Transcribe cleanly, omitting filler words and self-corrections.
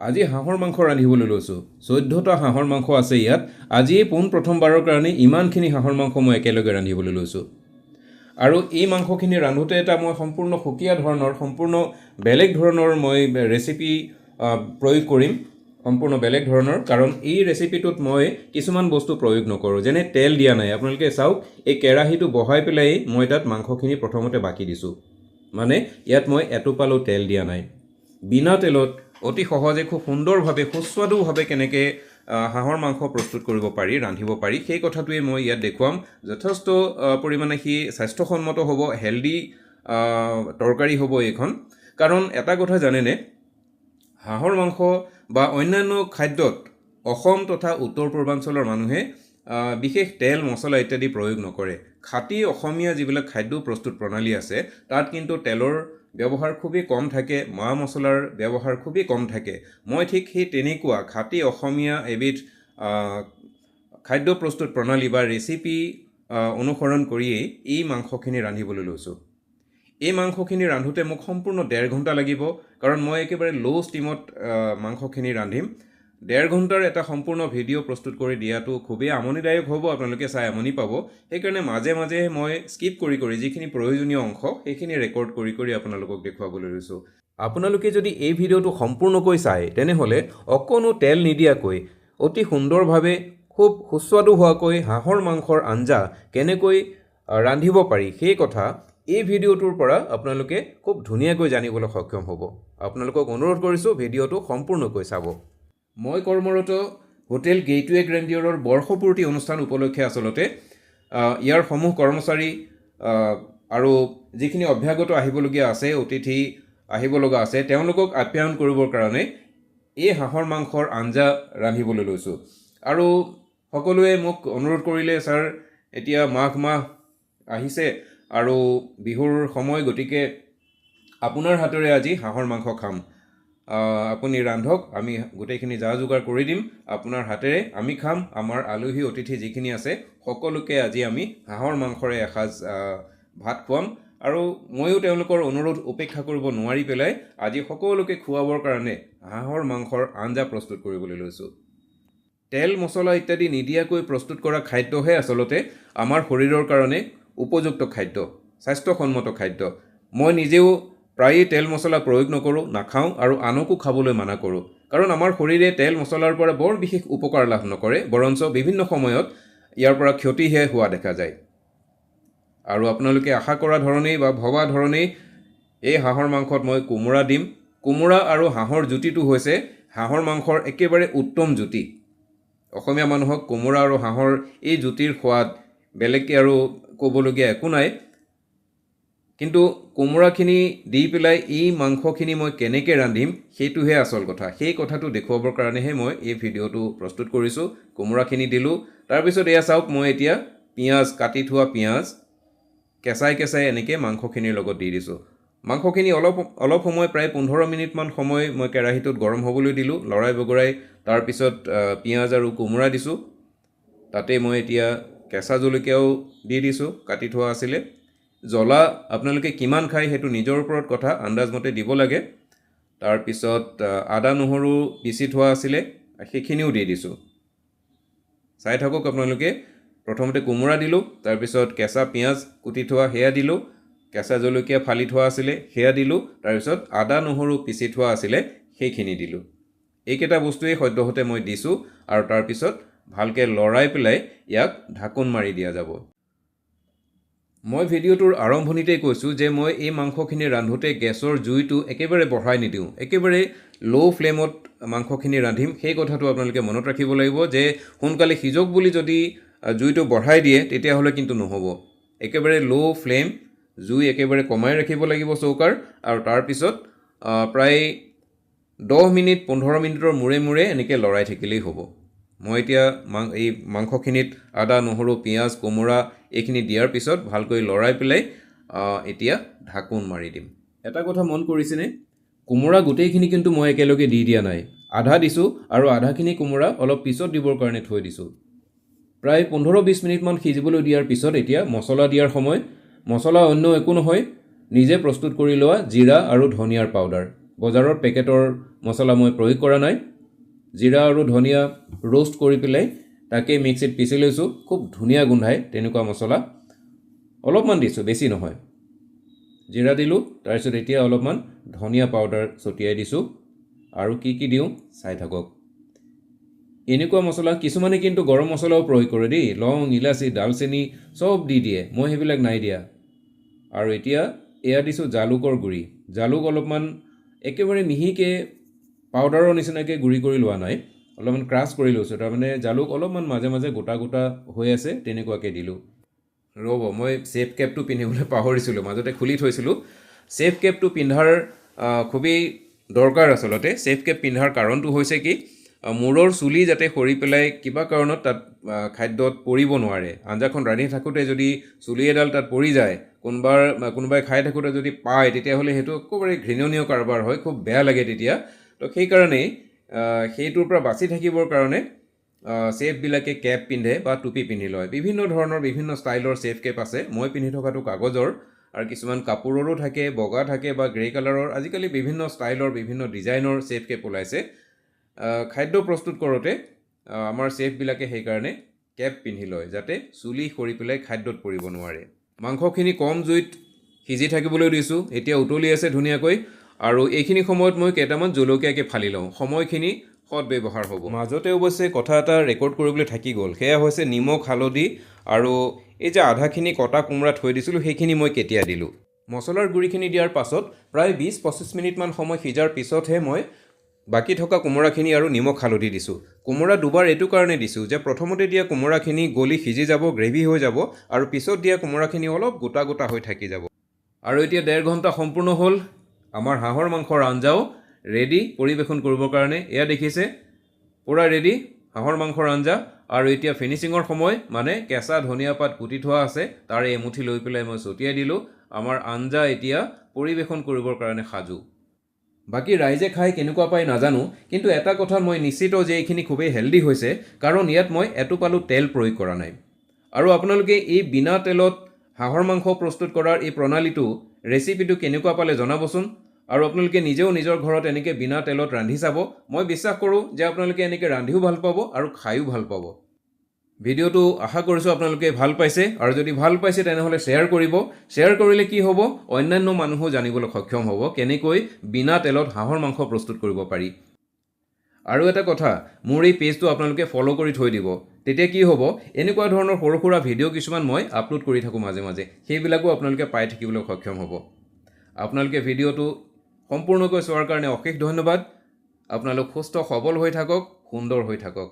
আজি হাঁহৰ মাংস ৰান্ধিবলৈ লৈছোঁ 14টা হাঁহৰ মাংস আছে ইয়াত আজি প্ৰথমবাৰৰ কাৰণে ইমানখিনি হাঁহৰ মাংস মই একেলগে ৰান্ধিবলৈ লৈছোঁ আৰু এই মাংসখিনি ৰান্ধোতে এটা মই সম্পূৰ্ণ সুকীয়া ধৰণৰ সম্পূৰ্ণ বেলেগ ধৰণৰ মই ৰেচিপি প্ৰয়োগ কৰিম সম্পূৰ্ণ বেলেগ ধৰণৰ কাৰণ এই ৰেচিপিটোত মই কিছুমান বস্তু প্ৰয়োগ নকৰোঁ যেনে তেল দিয়া নাই আপোনালোকে চাওক এই কেৰাহীটো বহাই পেলাই মই তাত মাংসখিনি প্ৰথমতে বাকি দিছোঁ মানে ইয়াত মই এটোপালো তেল দিয়া নাই বিনা তেলত অতি সহজে খুব সুন্দৰভাৱে সুস্বাদুভাৱে কেনেকৈ হাঁহৰ মাংস প্ৰস্তুত কৰিব পাৰি ৰান্ধিব পাৰি সেই কথাটোৱে মই ইয়াত দেখুৱাম যথেষ্ট পৰিমাণে সি স্বাস্থ্যসন্মত হ'ব হেল্ডি তৰকাৰী হ'ব এইখন কাৰণ এটা কথা জানেনে হাঁহৰ মাংস বা অন্যান্য খাদ্যত অসম তথা উত্তৰ পূৰ্বাঞ্চলৰ মানুহে বিশেষ তেল মছলা ইত্যাদি প্ৰয়োগ নকৰে খাটি অসমীয়া যিবিলাক খাদ্য প্ৰস্তুত প্ৰণালী আছে তাত কিন্তু তেলৰ ব্যৱহাৰ খুবেই কম থাকে মা মছলাৰ ব্যৱহাৰ খুবেই কম থাকে মই ঠিক সেই তেনেকুৱা খাটি অসমীয়া এবিধ খাদ্য প্ৰস্তুত প্ৰণালী বা ৰেচিপি অনুসৰণ কৰিয়েই এই মাংসখিনি ৰান্ধিবলৈ লৈছোঁ এই মাংসখিনি ৰান্ধোতে মোক সম্পূৰ্ণ 1.5 ঘণ্টা লাগিব কাৰণ মই একেবাৰে লো ষ্টিমত মাংসখিনি ৰান্ধিম 1.5 ঘণ্টাৰ এটা সম্পূৰ্ণ ভিডিঅ' প্ৰস্তুত কৰি দিয়াটো খুবেই আমনিদায়ক হ'ব আপোনালোকে চাই আমনি পাব সেইকাৰণে মাজে মাজে মই স্কিপ কৰি যিখিনি প্ৰয়োজনীয় অংশ সেইখিনি ৰেকৰ্ড কৰি আপোনালোকক দেখুৱাবলৈ লৈছোঁ আপোনালোকে যদি এই ভিডিঅ'টো সম্পূৰ্ণকৈ চায় তেনেহ'লে অকণো তেল নিদিয়াকৈ অতি সুন্দৰভাৱে খুব সুস্বাদু হোৱাকৈ হাঁহৰ মাংসৰ আঞ্জা কেনেকৈ ৰান্ধিব পাৰি সেই কথা এই ভিডিঅ'টোৰ পৰা আপোনালোকে খুব ধুনীয়াকৈ জানিবলৈ সক্ষম হ'ব আপোনালোকক অনুৰোধ কৰিছোঁ ভিডিঅ'টো সম্পূৰ্ণকৈ চাব মই কৰ্মৰত হোটেল গেটৱে গ্ৰেণ্ডিয়ৰৰ বৰ্ষপূৰ্তি অনুষ্ঠান উপলক্ষে আচলতে ইয়াৰ সমূহ কৰ্মচাৰী আৰু যিখিনি অভ্যাগত আহিবলগীয়া আছে অতিথি আহিব লগা আছে তেওঁলোকক আপ্যায়ন কৰিবৰ কাৰণে এই হাঁহৰ মাংসৰ আঞ্জা ৰান্ধিবলৈ লৈছোঁ আৰু সকলোৱে মোক অনুৰোধ কৰিলে ছাৰ এতিয়া মাঘ মাহ আহিছে আৰু বিহুৰ সময় গতিকে আপোনাৰ হাতেৰে আজি হাঁহৰ মাংস খাম আপুনি ৰান্ধক আমি গোটেইখিনি যা যোগাৰ কৰি দিম আপোনাৰ হাতেৰে আমি খাম আমাৰ আলহী অতিথি যিখিনি আছে সকলোকে আজি আমি হাঁহৰ মাংসৰে এসাঁজ ভাত খুৱাম আৰু ময়ো তেওঁলোকৰ অনুৰোধ উপেক্ষা কৰিব নোৱাৰি পেলাই আজি সকলোকে খুৱাবৰ কাৰণে হাঁহৰ মাংসৰ আঞ্জা প্ৰস্তুত কৰিবলৈ লৈছোঁ তেল মছলা ইত্যাদি নিদিয়াকৈ প্ৰস্তুত কৰা খাদ্যহে আচলতে আমাৰ শৰীৰৰ কাৰণে উপযুক্ত খাদ্য স্বাস্থ্যসন্মত খাদ্য মই নিজেও প্ৰায়ে তেল মছলা প্ৰয়োগ নকৰোঁ নাখাওঁ আৰু আনকো খাবলৈ মানা কৰোঁ কাৰণ আমাৰ শৰীৰে তেল মছলাৰ পৰা বৰ বিশেষ উপকাৰ লাভ নকৰে বৰঞ্চ বিভিন্ন সময়ত ইয়াৰ পৰা ক্ষতিহে হোৱা দেখা যায় আৰু আপোনালোকে আশা কৰা ধৰণেই বা ভবা ধৰণেই এই হাঁহৰ মাংসত মই কোমোৰা দিম কোমোৰা আৰু হাঁহৰ জুতিটো হৈছে হাঁহৰ মাংসৰ একেবাৰে উত্তম জুতি অসমীয়া মানুহক কোমোৰা আৰু হাঁহৰ এই জুতিৰ সোৱাদ বেলেগকৈ আৰু ক'বলগীয়া একো নাই কিন্তু কোমোৰাখিনি দি পেলাই এই মাংসখিনি মই কেনেকৈ ৰান্ধিম সেইটোহে আচল কথা সেই কথাটো দেখুৱাবৰ কাৰণেহে মই এই ভিডিঅ'টো প্ৰস্তুত কৰিছোঁ কোমোৰাখিনি দিলোঁ তাৰপিছত এয়া চাওক মই এতিয়া পিঁয়াজ কাটি থোৱা পিঁয়াজ কেঁচাই এনেকৈ মাংসখিনিৰ লগত দি দিছোঁ মাংসখিনি অলপ সময় প্ৰায় 15 মিনিটমান সময় মই কেৰাহীটোত গৰম হ'বলৈ দিলোঁ লৰাই বগৰাই তাৰপিছত পিঁয়াজ আৰু কোমোৰা দিছোঁ তাতে মই এতিয়া কেঁচা জলকীয়াও দি দিছোঁ কাটি থোৱা আছিলে জ্বলা আপোনালোকে কিমান খায় সেইটো নিজৰ ওপৰত কথা আন্দাজমতে দিব লাগে তাৰপিছত আদা নহৰু পিচি থোৱা আছিলে সেইখিনিও দি দিছোঁ চাই থাকক আপোনালোকে প্ৰথমতে কোমোৰা দিলোঁ তাৰপিছত কেঁচা পিঁয়াজ কুটি থোৱা সেয়া দিলোঁ কেঁচা জলকীয়া ফালি থোৱা আছিলে সেয়া দিলোঁ তাৰপিছত আদা নহৰু পিচি থোৱা আছিলে সেইখিনি দিলোঁ এইকেইটা বস্তুৱেই সদ্যহতে মই দিছোঁ আৰু তাৰপিছত ভালকৈ লৰাই পেলাই ইয়াক ঢাকোন মাৰি দিয়া যাব মই ভিডিঅ'টোৰ আৰম্ভণিতেই কৈছোঁ যে মই এই মাংসখিনি ৰান্ধোতে গেছৰ জুইটো একেবাৰে বঢ়াই নিদিওঁ একেবাৰে ল' ফ্লেমত মাংসখিনি ৰান্ধিম সেই কথাটো আপোনালোকে মনত ৰাখিব লাগিব যে সোনকালে সিজক বুলি যদি জুইটো বঢ়াই দিয়ে তেতিয়াহ'লে কিন্তু নহ'ব একেবাৰে ল' ফ্লেম জুই একেবাৰে কমাই ৰাখিব লাগিব চৌকাৰ আৰু তাৰপিছত প্ৰায় 10 মিনিট 15 মিনিটৰ মূৰে এনেকৈ লৰাই থাকিলেই হ'ব মই এতিয়া এই মাংসখিনিত আদা নহৰু পিঁয়াজ কোমোৰা এইখিনি দিয়াৰ পিছত ভালকৈ লৰাই পেলাই এতিয়া ঢাকোন মাৰি দিম এটা কথা মন কৰিছেনে কোমোৰা গোটেইখিনি কিন্তু মই একেলগে দি দিয়া নাই আধা দিছোঁ আৰু আধাখিনি কোমোৰা অলপ পিছত দিবৰ কাৰণে থৈ দিছোঁ প্ৰায় 15-20 মিনিটমান সিজিবলৈ দিয়াৰ পিছত এতিয়া মছলা দিয়াৰ সময় মছলা অন্য একো নহয় নিজে প্ৰস্তুত কৰি লোৱা জিৰা আৰু ধনিয়াৰ পাউডাৰ বজাৰৰ পেকেটৰ মছলা মই প্ৰয়োগ কৰা নাই জিৰা আৰু ধনিয়া ৰোষ্ট কৰি পেলাই তাকে মিক্সিত পিচি লৈছোঁ খুব ধুনীয়া গোন্ধায় তেনেকুৱা মছলা অলপমান দিছোঁ বেছি নহয় জিৰা দিলোঁ তাৰপিছত এতিয়া অলপমান ধনিয়া পাউডাৰ ছটিয়াই দিছোঁ আৰু কি দিওঁ চাই থাকক এনেকুৱা মছলা কিছুমানে কিন্তু গৰম মছলাও প্ৰয়োগ কৰে দেই লং ইলাচি ডালচেনি সব দি দিয়ে মই সেইবিলাক নাই দিয়া আৰু এতিয়া এয়া দিছোঁ জালুকৰ গুড়ি জালুক অলপমান একেবাৰে মিহিকৈ পাউডাৰৰ নিচিনাকৈ গুড়ি কৰি লোৱা নাই অলপমান ক্ৰাছ কৰি লৈছোঁ তাৰমানে জালুক অলপমান মাজে মাজে গোটা গোটা হৈ আছে তেনেকুৱাকৈ দিলোঁ ৰ'ব মই চেফ কেপটো পিন্ধিবলৈ পাহৰিছিলোঁ মাজতে খুলি থৈছিলোঁ চেফ কেপটো পিন্ধাৰ খুবেই দৰকাৰ আচলতে চেফ কেপ পিন্ধাৰ কাৰণটো হৈছে কি মূৰৰ চুলি যাতে সৰি পেলাই কিবা কাৰণত তাত খাদ্যত পৰিব নোৱাৰে আঞ্জাখন ৰান্ধি থাকোঁতে যদি চুলি এডাল তাত পৰি যায় কোনোবাই খাই থাকোঁতে যদি পায় তেতিয়াহ'লে সেইটো একেবাৰে ঘৃণনীয় কাৰবাৰ হয় খুব বেয়া লাগে তেতিয়া তো সেইকাৰণেই সেইটোৰ পৰা বাচি থাকিবৰ কাৰণে চেফবিলাকে কেপ পিন্ধে বা টুপি পিন্ধি লয় বিভিন্ন ধৰণৰ বিভিন্ন ষ্টাইলৰ চেফ কেপ আছে মই পিন্ধি থকাটো কাগজৰ আৰু কিছুমান কাপোৰৰো থাকে বগা থাকে বা গ্ৰে কালাৰৰ আজিকালি বিভিন্ন ষ্টাইলৰ বিভিন্ন ডিজাইনৰ চেফ কেপ ওলাইছে খাদ্য প্ৰস্তুত কৰোঁতে আমাৰ চেফবিলাকে সেইকাৰণে কেপ পিন্ধি লয় যাতে চুলি সৰি পেলাই খাদ্যত পৰিব নোৱাৰে মাংসখিনি কম জুইত সিজি থাকিবলৈ দিছোঁ এতিয়া উতলি আছে ধুনীয়াকৈ আৰু এইখিনি সময়ত মই কেইটামান জলকীয়াকৈ ফালি লওঁ সময়খিনি সৎ ব্যৱহাৰ হ'ব মাজতে অৱশ্যে কথা এটা ৰেকৰ্ড কৰিবলৈ থাকি গ'ল সেয়া হৈছে নিমখ হালধি আৰু এই যে আধাখিনি কটা কোমোৰা থৈ দিছিলোঁ সেইখিনি মই কেতিয়া দিলোঁ মছলাৰ গুড়িখিনি দিয়াৰ পাছত প্ৰায় 20-25 মিনিটমান সময় সিজাৰ পিছতহে মই বাকী থকা কোমোৰাখিনি আৰু নিমখ হালধি দিছোঁ কোমোৰা দুবাৰ এইটো কাৰণে দিছোঁ যে প্ৰথমতে দিয়া কোমোৰাখিনি গলি সিজি যাব গ্ৰেভি হৈ যাব আৰু পিছত দিয়া কোমোৰাখিনি অলপ গোটা গোটা হৈ থাকি যাব আৰু এতিয়া 1.5 ঘণ্টা সম্পূৰ্ণ হ'ল আমাৰ হাঁহৰ মাংসৰ আঞ্জাও ৰেডি পৰিৱেশন কৰিবৰ কাৰণে এয়া দেখিছে পুৰা ৰেডি হাঁহৰ মাংসৰ আঞ্জা আৰু এতিয়া ফিনিচিঙৰ সময় মানে কেঁচা ধনিয়া পাত কুটি থোৱা আছে তাৰে এমুঠি লৈ পেলাই মই ছটিয়াই দিলোঁ আমাৰ আঞ্জা এতিয়া পৰিৱেশন কৰিবৰ কাৰণে সাজু বাকী ৰাইজে খাই কেনেকুৱা পায় নাজানো কিন্তু এটা কথা মই নিশ্চিত যে এইখিনি খুবেই হেল্ডি হৈছে কাৰণ ইয়াত মই এটোপালো তেল প্ৰয়োগ কৰা নাই আৰু আপোনালোকে এই বিনা তেলত হাঁহৰ মাংস প্ৰস্তুত কৰাৰ এই প্ৰণালীটো ৰেচিপিটো কেনেকুৱা পালে জনাবচোন আৰু আপোনালোকে নিজেও নিজৰ ঘৰত এনেকৈ বিনা তেলত ৰান্ধি চাব মই বিশ্বাস কৰোঁ যে আপোনালোকে এনেকৈ ৰান্ধিও ভাল পাব আৰু খায়ো ভাল পাব ভিডিঅ'টো আশা কৰিছোঁ আপোনালোকে ভাল পাইছে আৰু যদি ভাল পাইছে তেনেহ'লে শ্বেয়াৰ কৰিব শ্বেয়াৰ কৰিলে কি হ'ব অন্যান্য মানুহো জানিবলৈ সক্ষম হ'ব কেনেকৈ বিনা তেলত হাঁহৰ মাংস প্ৰস্তুত কৰিব পাৰি আৰু এটা কথা মোৰ এই পেজটো আপোনালোকে ফ'ল' কৰি থৈ দিব তেতিয়া কি হ'ব এনেকুৱা ধৰণৰ সৰু সুৰা ভিডিঅ' কিছুমান মই আপলোড কৰি থাকোঁ মাজে মাজে সেইবিলাকো আপোনালোকে পাই থাকিবলৈ সক্ষম হ'ব আপোনালোকে ভিডিঅ'টো সম্পূৰ্ণকৈ চোৱাৰ কাৰণে অশেষ ধন্যবাদ আপোনালোক সুস্থ সবল হৈ থাকক সুন্দৰ হৈ থাকক